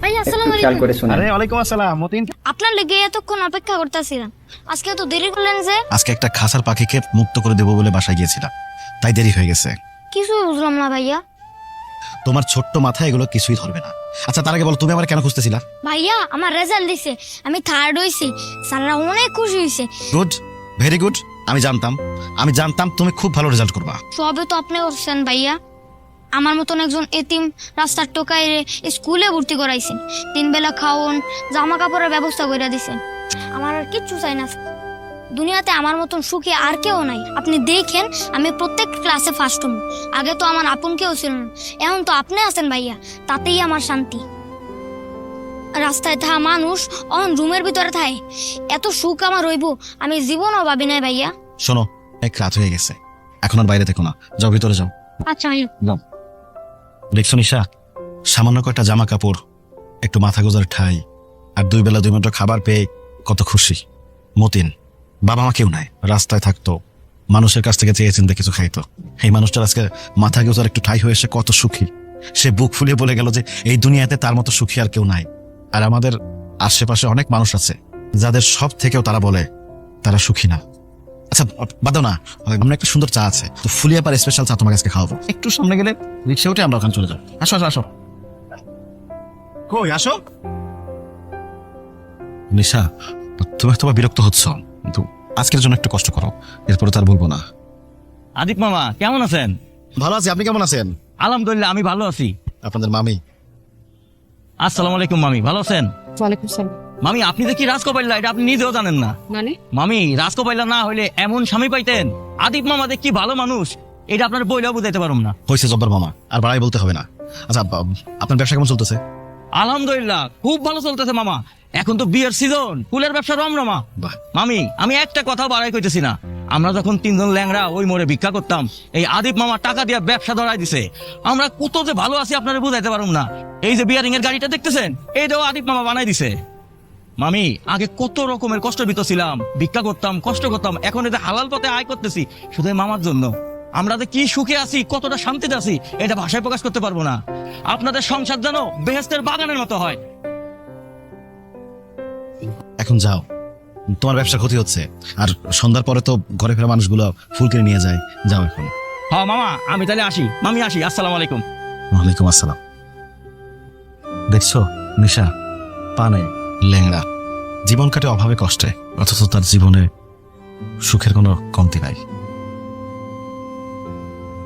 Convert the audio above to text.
ভাই আসসালামু খেয়াল আলাইকুম। করে শুনেন। আরে ওয়ালাইকুম আসসালাম মতিন। আপনার লেগে এতক্ষণ অপেক্ষা করতেছিলাম, আজকে তো দেরি করলেন যে। আজকে একটা খাসার পাখিকে মুক্ত করে দেবো বলে বাসায় গিয়েছিলাম, তাই দেরি হয়ে গেছে। কিছু বুঝলাম না ভাইয়া। তোমার ছোট্ট মাথায় এগুলো কিছুই ধরবে না। আচ্ছা তার আগে বলো, তুমি আমার কেন খুঁজতেছিলা? ভাইয়া আমার রেজাল্ট দিছে, আমি থার্ড হইছি, স্যাররা অনেক খুশি হইছে। Good, very good. আমি জানতাম তুমি খুব ভালো রেজাল্ট করবা। সবে তো আপনি করছেন ভাইয়া। আমার মতন একজন এতিম রাস্তার টোকায় স্কুলে ভর্তি করাইছেন, 3 বেলা খাওন, জামা কাপড়ের ব্যবস্থা করে দিছেন। আমার আর কিচ্ছু চাই না। দুনিয়াতে আমার মতন সুখী আর কেউ নাই। আপনি দেখেন আমি প্রত্যেক ক্লাসে ফার্স্ট হম। আগে তো আমার আপন কেউ ছিল না, এখন তো আপনি আছেন ভাইয়া, তাতেই আমার শান্তি। রাস্তায় থাকা মানুষ অন রুমের ভিতরে থাকে, এত সুখ আমার রইব আমি জীবনও ভাবি নাই ভাইয়া। শোনো, এক রাত হয়ে গেছে, এখন আর বাইরে থেকো না, যাও ভিতরে যাও। আচ্ছা ভাইয়া। যাও। দেখছো নিশা, সামান্য কয়েকটা জামা কাপড়, একটু মাথা গোজার ঠাই, আর 2 বেলা 2 মিনিট খাবার পেয়ে কত খুশি। মতিন বাবা মা কেউ নাই, রাস্তায় থাকতো, মানুষের কাছ থেকে চেয়ে চিন্তা কিছু খাইতো। এই মানুষটার আজকে মাথা গোজার একটু ঠাই হয়ে সে কত সুখী। সে বুক ফুলিয়ে বলে গেল যে এই দুনিয়াতে তার মতো সুখী আর কেউ নাই। আর আমাদের আশেপাশে অনেক মানুষ আছে যাদের সব থেকেও তারা বলে তারা সুখী না। আচ্ছা বাদো না, আমরা একটা সুন্দর চা আছে তো, ফুলিয়া পার স্পেশাল চা তোমাকে আজকে খাওয়াবো। একটু সামনে গেলে রিক্সা উঠে আমরা ওখানে চলে যাবো। আসো আসো আসো। কই আসো। নিশা, তুমি হয়তো বা বিরক্ত হচ্ছ, কিন্তু আজকের জন্য একটু কষ্ট করো, এরপরে তার বলবো না। আদিপ মামা কেমন আছেন? ভালো আছি, আপনি কেমন আছেন? আলহামদুলিল্লাহ আমি ভালো আছি। আপনাদের মামি। আসসালামু আলাইকুম মামি, ভালো আছেন? ওয়ালাইকুম সালাম। মামি আপনি যে কি রাজকপাইল্লা এটা আপনি নিজেও জানেন না। মানে মামি রাজকপাইল্লা না হইলে এমন স্বামী পাইতেন। আদিপ মামা যে কি ভালো মানুষ এটা আপনার বইলেও বুঝাইতে পারুম না। হয়েছে জব্বার মামা, আর বাড়াই বলতে হবে না। আচ্ছা আপনার ব্যবসা কেমন চলতেছে? আলহামদুলিল্লাহ খুব ভালো চলতেছে মামা, এখন তো বিয়ের সিজন, ফুলের ব্যবসা রমরমা। বাহ। মামি আমি একটা কথা বাড়াই কইতেছি না, আমরা যখন 3 জন ল্যাংড়া ওই মোড়ে ভিক্ষা করতাম, এই আদিপ মামা টাকা দিয়ে ব্যবসা ধরাই দিছে। আমরা কত যে ভালো আছি আপনারা বুঝাইতে পারুম না। এই যে বিয়ারিং এর গাড়িটা দেখতেছেন, এইটাও আদিপ মামা বানাই দিছে। মামি আগে কত রকমের কষ্ট ভিতর ছিলাম, ভিক্ষা করতাম, কষ্ট করতাম, এখন এই যে হালাল পথে আয় করতেছি শুধু এই মামার জন্য। আমরা যে কি সুখে আছি, কতটা শান্তিতে আছি এটা ভাষায় প্রকাশ করতে পারবো না। আপনাদের সংসার যেন বেহেশতের বাগানের মতো হয়। এখন যাও, তোমার ব্যবসা ক্ষতি হচ্ছে, আর সন্ধ্যার পরে তো ঘরে ফেরা মানুষগুলো ফুল কিনে নিয়ে যায়। যাও এখন। হ্যাঁ মামা আমি তাহলে আসি, মামি আসি, আসসালামু আলাইকুম। ওয়ালাইকুম আসসালাম। দেখছো নিশা, পা নেই, ল্যাংড়া, জীবন কাটে অভাবে কষ্টে, অথচ তার জীবনে সুখের কোনো কমতি নাই।